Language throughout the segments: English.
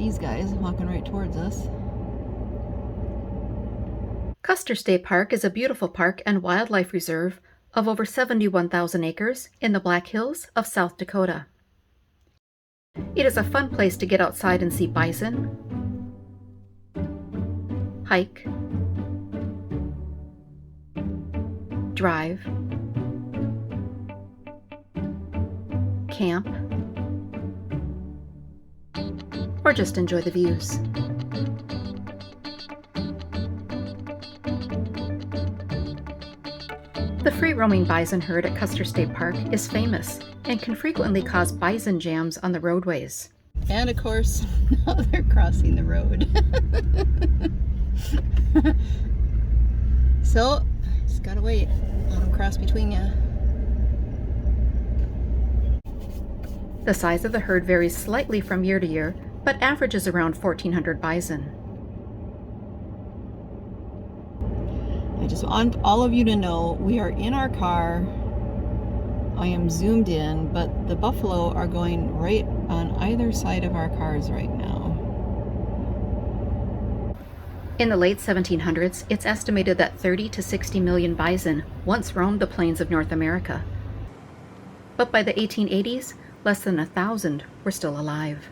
these guys walking right towards us. Custer State Park is a beautiful park and wildlife reserve of over 71,000 acres in the Black Hills of South Dakota. It is a fun place to get outside and see bison, hike, drive, camp, or just enjoy the views. The free-roaming bison herd at Custer State Park is famous and can frequently cause bison jams on the roadways. And of course, now they're crossing the road. So, just gotta wait. Let them cross between you. The size of the herd varies slightly from year to year, but averages around 1,400 bison. I just want all of you to know we are in our car. I am zoomed in, but the buffalo are going right on either side of our cars right now. In the late 1700s, it's estimated that 30 to 60 million bison once roamed the plains of North America. But by the 1880s, less than 1,000 were still alive.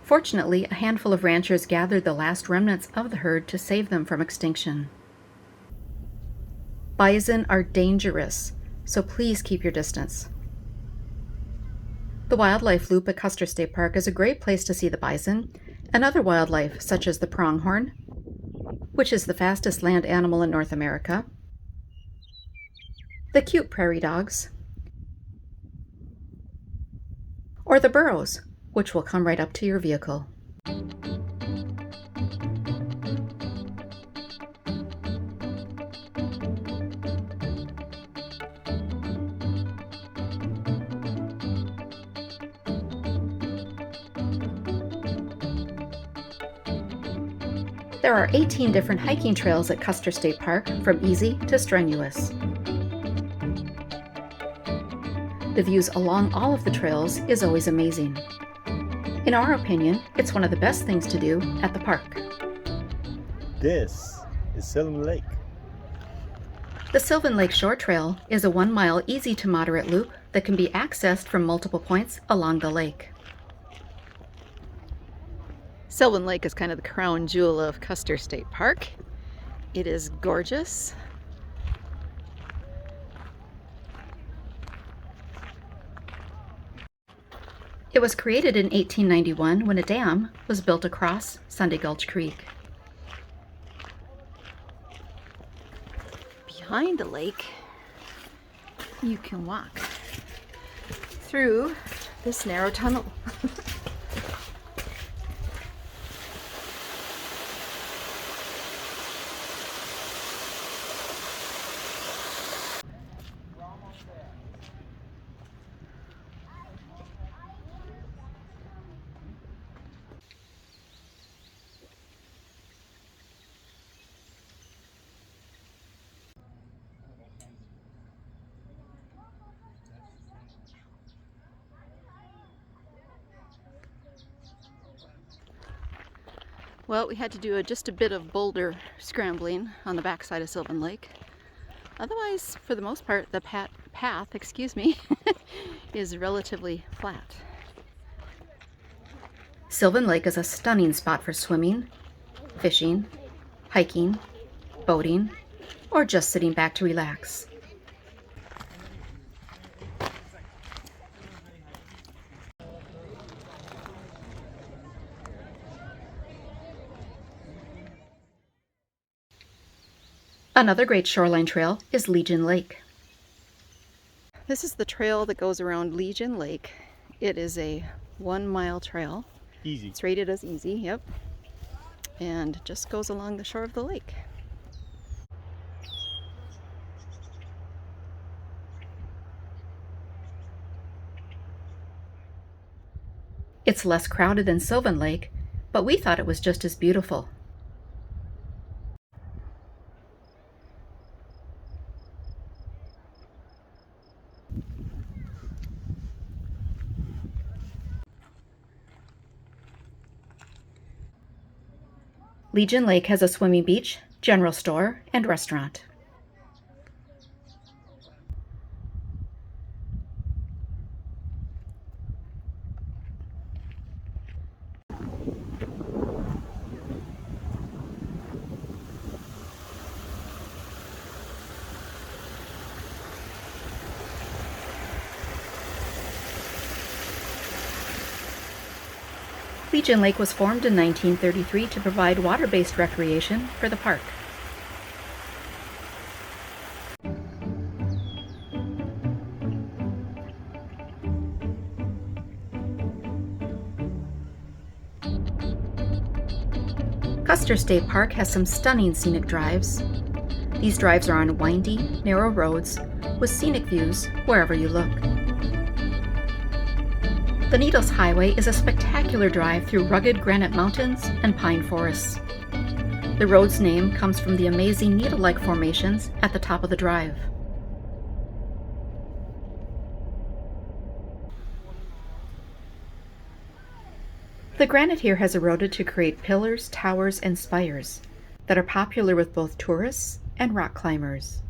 Fortunately, a handful of ranchers gathered the last remnants of the herd to save them from extinction. Bison are dangerous, so please keep your distance. The wildlife loop at Custer State Park is a great place to see the bison and other wildlife such as the pronghorn, which is the fastest land animal in North America, the cute prairie dogs, or the burros, which will come right up to your vehicle. There are 18 different hiking trails at Custer State Park, from easy to strenuous. The views along all of the trails is always amazing. In our opinion, it's one of the best things to do at the park. This is Sylvan Lake. The Sylvan Lake Shore Trail is a 1-mile easy to moderate loop that can be accessed from multiple points along the lake. Sylvan Lake is kind of the crown jewel of Custer State Park. It is gorgeous. It was created in 1891 when a dam was built across Sunday Gulch Creek. Behind the lake, you can walk through this narrow tunnel. Well, we had to do just a bit of boulder scrambling on the backside of Sylvan Lake. Otherwise, for the most part, the path, is relatively flat. Sylvan Lake is a stunning spot for swimming, fishing, hiking, boating, or just sitting back to relax. Another great shoreline trail is Legion Lake. This is the trail that goes around Legion Lake. It is a 1-mile trail. Easy. It's rated as easy, yep. And just goes along the shore of the lake. It's less crowded than Sylvan Lake, but we thought it was just as beautiful. Legion Lake has a swimming beach, general store, and restaurant. Legion Lake was formed in 1933 to provide water-based recreation for the park. Custer State Park has some stunning scenic drives. These drives are on windy, narrow roads with scenic views wherever you look. The Needles Highway is a spectacular drive through rugged granite mountains and pine forests. The road's name comes from the amazing needle-like formations at the top of the drive. The granite here has eroded to create pillars, towers, and spires that are popular with both tourists and rock climbers.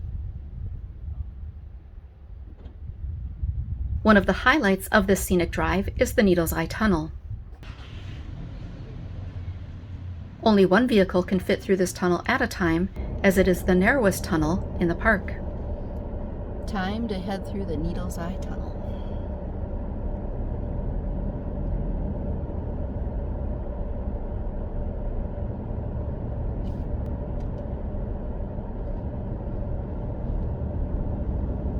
One of the highlights of this scenic drive is the Needles Eye Tunnel. Only one vehicle can fit through this tunnel at a time, as it is the narrowest tunnel in the park. Time to head through the Needles Eye Tunnel.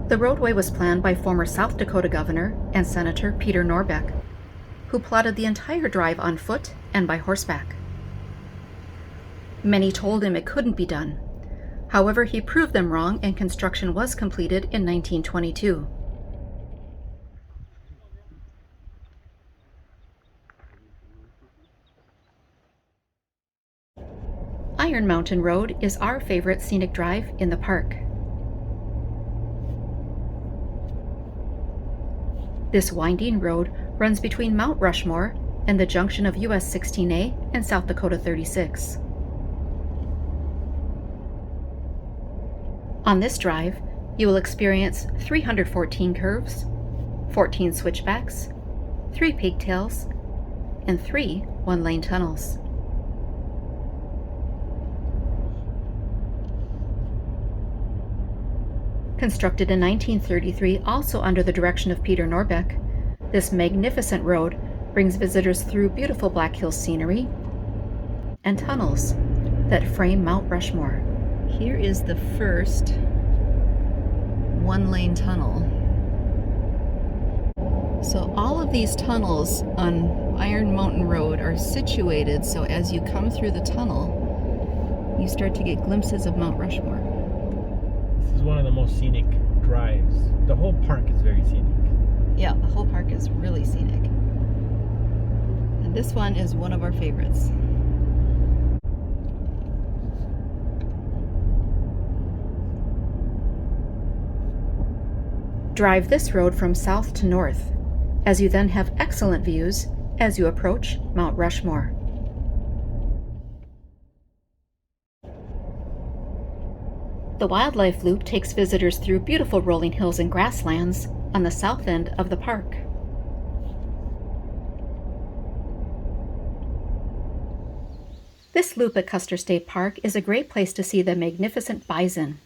The roadway was planned by former South Dakota Governor and Senator Peter Norbeck, who plotted the entire drive on foot and by horseback. Many told him it couldn't be done. However, he proved them wrong and construction was completed in 1922. Iron Mountain Road is our favorite scenic drive in the park. This winding road runs between Mount Rushmore and the junction of US 16A and South Dakota 36. On this drive, you will experience 314 curves, 14 switchbacks, 3 pigtails, and 3 one-lane tunnels. Constructed in 1933, also under the direction of Peter Norbeck, this magnificent road brings visitors through beautiful Black Hills scenery and tunnels that frame Mount Rushmore. Here is the first one-lane tunnel. So all of these tunnels on Iron Mountain Road are situated so as you come through the tunnel, you start to get glimpses of Mount Rushmore. This is one of the most scenic drives. The whole park is very scenic. Yeah, the whole park is really scenic. And this one is one of our favorites. Drive this road from south to north, as you then have excellent views as you approach Mount Rushmore. The Wildlife Loop takes visitors through beautiful rolling hills and grasslands on the south end of the park. This loop at Custer State Park is a great place to see the magnificent bison,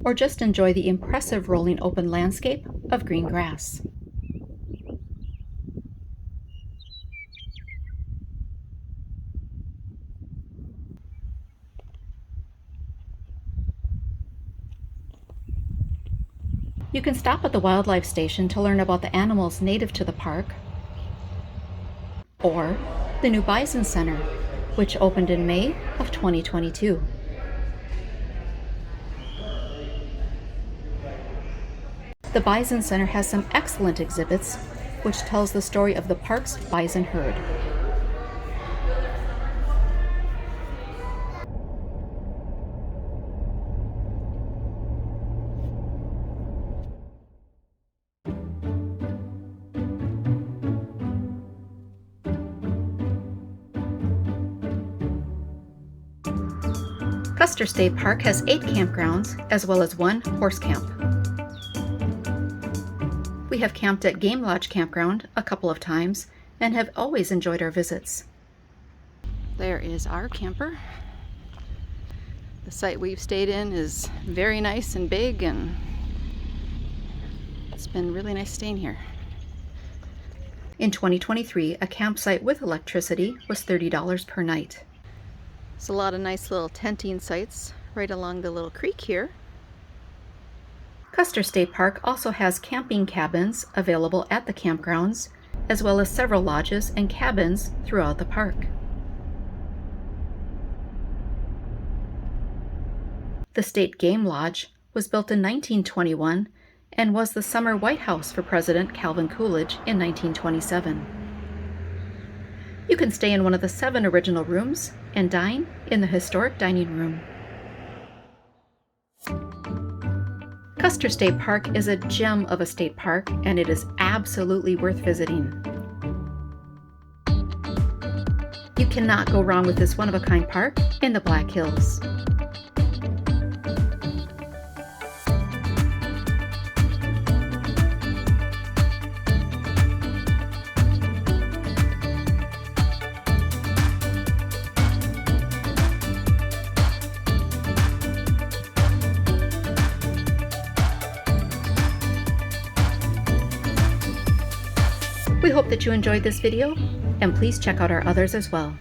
or just enjoy the impressive rolling open landscape of green grass. You can stop at the wildlife station to learn about the animals native to the park, or the new Bison Center, which opened in May of 2022. The Bison Center has some excellent exhibits, which tells the story of the park's bison herd. Custer State Park has 8 campgrounds as well as 1 horse camp. We have camped at Game Lodge Campground a couple of times and have always enjoyed our visits. There is our camper. The site we've stayed in is very nice and big, and it's been really nice staying here. In 2023, a campsite with electricity was $30 per night. There's a lot of nice little tenting sites right along the little creek here. Custer State Park also has camping cabins available at the campgrounds, as well as several lodges and cabins throughout the park. The State Game Lodge was built in 1921 and was the summer White House for President Calvin Coolidge in 1927. You can stay in one of the 7 original rooms and dine in the historic dining room. Custer State Park is a gem of a state park, and it is absolutely worth visiting. You cannot go wrong with this one-of-a-kind park in the Black Hills. We hope that you enjoyed this video, and please check out our others as well.